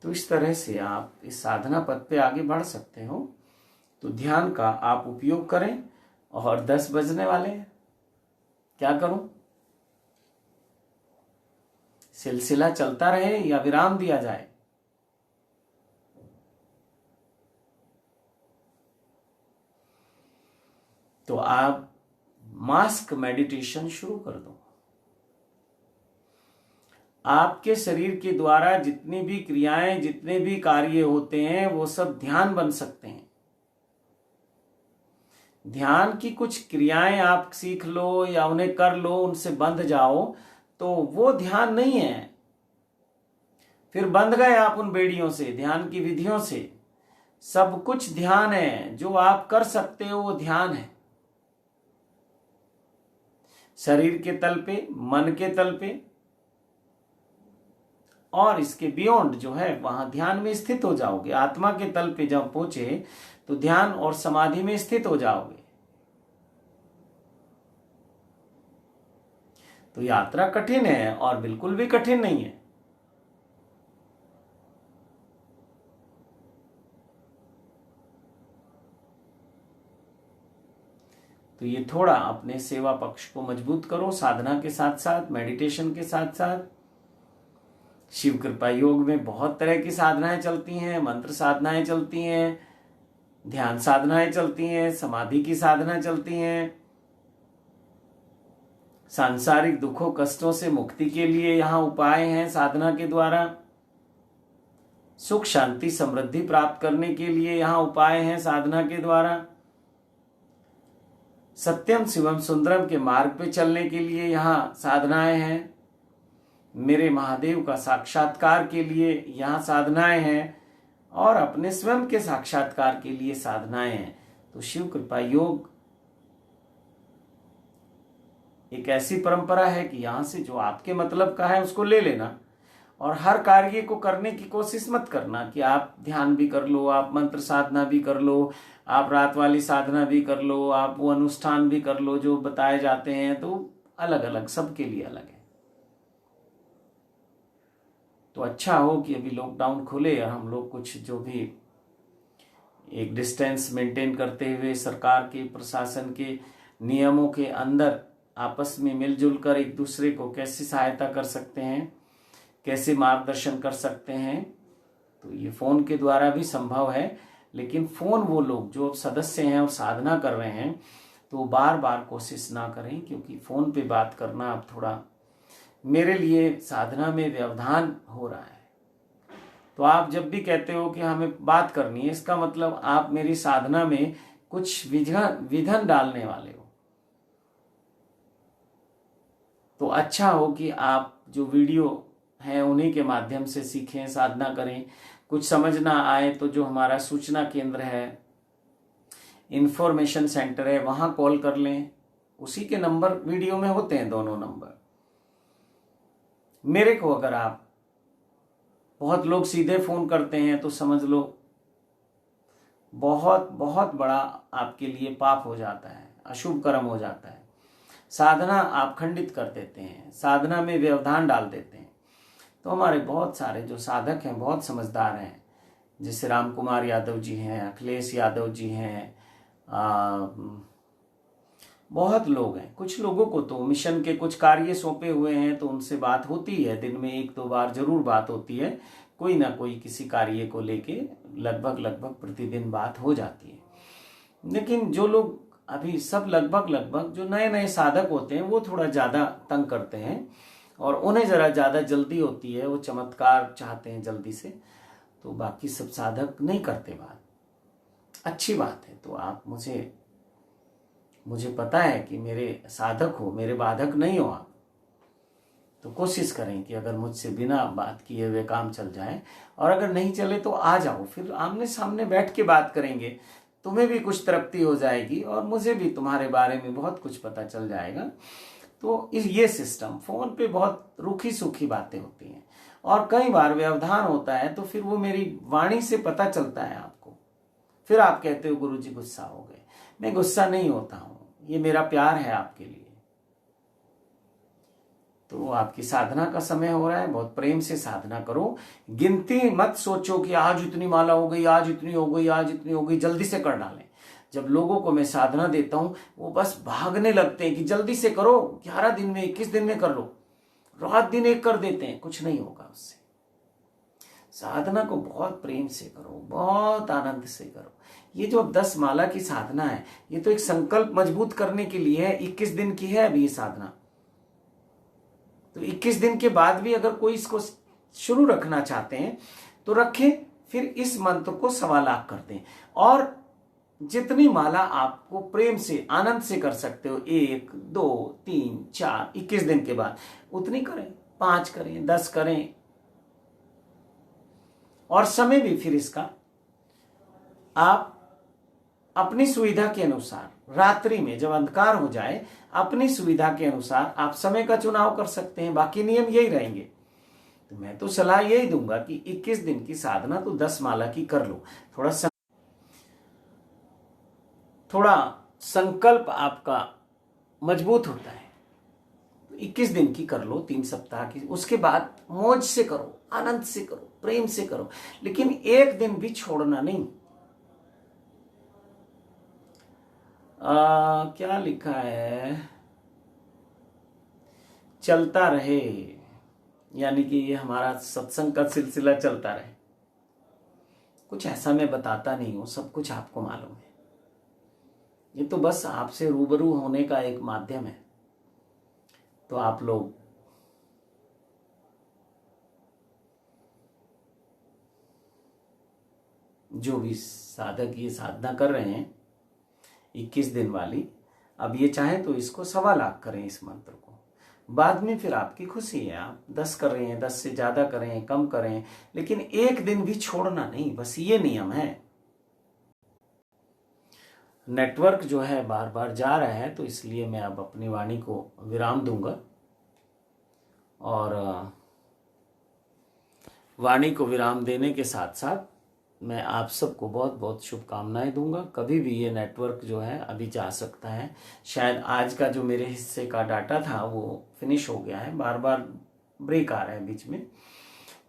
तो इस तरह से आप इस साधना पथ पे आगे बढ़ सकते हो। तो ध्यान का आप उपयोग करें। और 10 बजने वाले हैं, क्या करूं? सिलसिला चलता रहे या विराम दिया जाए? तो आप मास्क मेडिटेशन शुरू कर दो। आपके शरीर के द्वारा जितनी भी क्रियाएं, जितने भी कार्य होते हैं, वो सब ध्यान बन सकते हैं। ध्यान की कुछ क्रियाएं आप सीख लो या उन्हें कर लो, उनसे बंध जाओ, तो वो ध्यान नहीं है। फिर बंध गए आप उन बेड़ियों से, ध्यान की विधियों से। सब कुछ ध्यान है, जो आप कर सकते हो वो ध्यान है। शरीर के तल पे, मन के तल पे, और इसके बियॉन्ड जो है वहां ध्यान में स्थित हो जाओगे। आत्मा के तल पे जब पहुंचे तो ध्यान और समाधि में स्थित हो जाओगे। तो यात्रा कठिन है और बिल्कुल भी कठिन नहीं है। तो ये थोड़ा अपने सेवा पक्ष को मजबूत करो, साधना के साथ साथ, मेडिटेशन के साथ साथ। शिव कृपा योग में बहुत तरह की साधनाएं चलती हैं, मंत्र साधनाएं चलती हैं, ध्यान साधनाएं चलती हैं, समाधि की साधना चलती हैं। सांसारिक दुखों कष्टों से मुक्ति के लिए यहाँ उपाय हैं साधना के द्वारा। सुख शांति समृद्धि प्राप्त करने के लिए यहाँ उपाय हैं साधना के द्वारा। सत्यम शिवम सुंदरम के मार्ग पे चलने के लिए यहाँ साधनाएं हैं। मेरे महादेव का साक्षात्कार के लिए यहाँ साधनाएं हैं, और अपने स्वयं के साक्षात्कार के लिए साधनाएं हैं। तो शिव कृपा योग एक ऐसी परंपरा है कि यहां से जो आपके मतलब का है उसको ले लेना, और हर कार्य को करने की कोशिश मत करना कि आप ध्यान भी कर लो, आप मंत्र साधना भी कर लो, आप रात वाली साधना भी कर लो, आप वो अनुष्ठान भी कर लो जो बताए जाते हैं। तो अलग अलग, सबके लिए अलग है। तो अच्छा हो कि अभी लॉकडाउन खुले और हम लोग कुछ जो भी एक डिस्टेंस मेंटेन करते हुए सरकार के, प्रशासन के नियमों के अंदर आपस में मिलजुल कर एक दूसरे को कैसे सहायता कर सकते हैं, कैसे मार्गदर्शन कर सकते हैं। तो ये फोन के द्वारा भी संभव है, लेकिन फोन वो लोग जो सदस्य हैं और साधना कर रहे हैं तो बार बार कोशिश ना करें, क्योंकि फोन पे बात करना अब थोड़ा मेरे लिए साधना में व्यवधान हो रहा है। तो आप जब भी कहते हो कि हमें बात करनी है, इसका मतलब आप मेरी साधना में कुछ विघन डालने वाले हो। तो अच्छा हो कि आप जो वीडियो हैं उन्हीं के माध्यम से सीखें, साधना करें। कुछ समझ ना आए तो जो हमारा सूचना केंद्र है, इंफॉर्मेशन सेंटर है, वहां कॉल कर लें। उसी के नंबर वीडियो में होते हैं, दोनों नंबर। मेरे को अगर आप, बहुत लोग सीधे फोन करते हैं तो समझ लो बहुत बहुत बड़ा आपके लिए पाप हो जाता है, अशुभ कर्म हो जाता है। साधना आप खंडित कर देते हैं, साधना में व्यवधान डाल देते हैं। तो हमारे बहुत सारे जो साधक हैं बहुत समझदार हैं, जैसे राम कुमार यादव जी हैं, अखिलेश यादव जी हैं, बहुत लोग हैं। कुछ लोगों को तो मिशन के कुछ कार्य सौंपे हुए हैं, तो उनसे बात होती है, दिन में 1-2 बार जरूर बात होती है, कोई ना कोई किसी कार्य को लेके लगभग प्रतिदिन बात हो जाती है। लेकिन जो लोग अभी सब लगभग जो नए नए साधक होते हैं वो थोड़ा ज़्यादा तंग करते हैं, और उन्हें ज़रा ज़्यादा जल्दी होती है, वो चमत्कार चाहते हैं जल्दी से, तो बाकी सब साधक नहीं करते बात। अच्छी बात है। तो आप मुझे पता है कि मेरे साधक हो, मेरे बाधक नहीं हो आप, तो कोशिश करें कि अगर मुझसे बिना बात किए हुए काम चल जाए, और अगर नहीं चले तो आ जाओ, फिर आमने सामने बैठ के बात करेंगे, तुम्हें भी कुछ तृप्ति हो जाएगी और मुझे भी तुम्हारे बारे में बहुत कुछ पता चल जाएगा। तो ये सिस्टम, फोन पे बहुत रूखी सूखी बातें होती हैं, और कई बार व्यवधान होता है, तो फिर वो मेरी वाणी से पता चलता है आपको। फिर आप कहते हो गुरुजी गुस्सा हो गए। मैं गुस्सा नहीं होता हूं, ये मेरा प्यार है आपके लिए। तो आपकी साधना का समय हो रहा है, बहुत प्रेम से साधना करो। गिनती मत सोचो कि आज इतनी माला हो गई, आज इतनी हो गई, आज इतनी हो गई, जल्दी से कर डालें। जब लोगों को मैं साधना देता हूं, वो बस भागने लगते हैं कि जल्दी से करो, 11 दिन में, 21 दिन में कर लो, रात दिन एक कर देते हैं, कुछ नहीं होगा उससे। साधना को बहुत प्रेम से करो, बहुत आनंद से करो। ये जो 10 माला की साधना है, ये तो एक संकल्प मजबूत करने के लिए है। 21 दिन की है अभी ये साधना, तो 21 दिन के बाद भी अगर कोई इसको शुरू रखना चाहते हैं तो रखें, फिर इस मंत्र को 1.25 लाख कर दें, और जितनी माला आपको प्रेम से आनंद से कर सकते हो, 1, 2, 3, 4, 21 दिन के बाद उतनी करें, 5 करें, 10 करें। और समय भी फिर इसका आप अपनी सुविधा के अनुसार, रात्रि में जब अंधकार हो जाए, अपनी सुविधा के अनुसार आप समय का चुनाव कर सकते हैं। बाकी नियम यही रहेंगे। तो मैं तो सलाह यही दूंगा कि 21 दिन की साधना तो 10 माला की कर लो। थोड़ा संकल्प आपका मजबूत होता है, तो 21 दिन की कर लो, 3 सप्ताह की। उसके बाद मौज से करो, आनंद से करो, प्रेम से करो, लेकिन एक दिन भी छोड़ना नहीं। क्या लिखा है, चलता रहे, यानी कि ये हमारा सत्संग का सिलसिला चलता रहे। कुछ ऐसा मैं बताता नहीं हूं, सब कुछ आपको मालूम है। ये तो बस आपसे रूबरू होने का एक माध्यम है। तो आप लोग जो भी साधक ये साधना कर रहे हैं 21 दिन वाली, अब ये चाहे तो इसको 1.25 लाख करें इस मंत्र को। बाद में फिर आपकी खुशी है, आप 10 कर रहे हैं, 10 से ज्यादा करें, कम करें, लेकिन एक दिन भी छोड़ना नहीं, बस ये नियम है। नेटवर्क जो है बार बार जा रहा है, तो इसलिए मैं अब अपनी वाणी को विराम दूंगा, और वाणी को विराम देने के साथ साथ मैं आप सबको बहुत बहुत शुभकामनाएं दूंगा। कभी भी ये नेटवर्क जो है अभी जा सकता है। शायद आज का जो मेरे हिस्से का डाटा था वो फिनिश हो गया है, बार बार ब्रेक आ रहा है बीच में।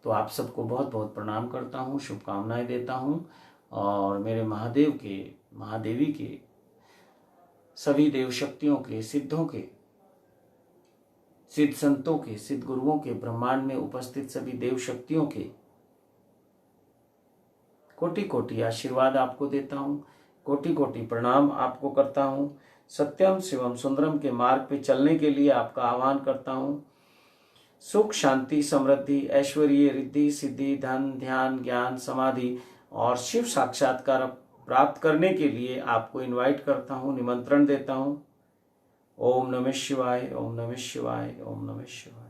तो आप सबको बहुत बहुत प्रणाम करता हूँ, शुभकामनाएं देता हूँ, और मेरे महादेव के, महादेवी के, सभी देव शक्तियों के, सिद्धों के, सिद्ध संतों के, सिद्ध गुरुओं के, ब्रह्मांड में उपस्थित सभी देव शक्तियों के कोटि कोटि आशीर्वाद आपको देता हूं, कोटि कोटि प्रणाम आपको करता हूं। सत्यम शिवम सुंदरम के मार्ग पे चलने के लिए आपका आह्वान करता हूं। सुख, शांति, समृद्धि, ऐश्वर्य, रिद्धि, सिद्धि, धन, ध्यान, ज्ञान, समाधि और शिव साक्षात्कार प्राप्त करने के लिए आपको इनवाइट करता हूं, निमंत्रण देता हूं। ओम नमः शिवाय, ओम नमः शिवाय, ओम नमः शिवाय।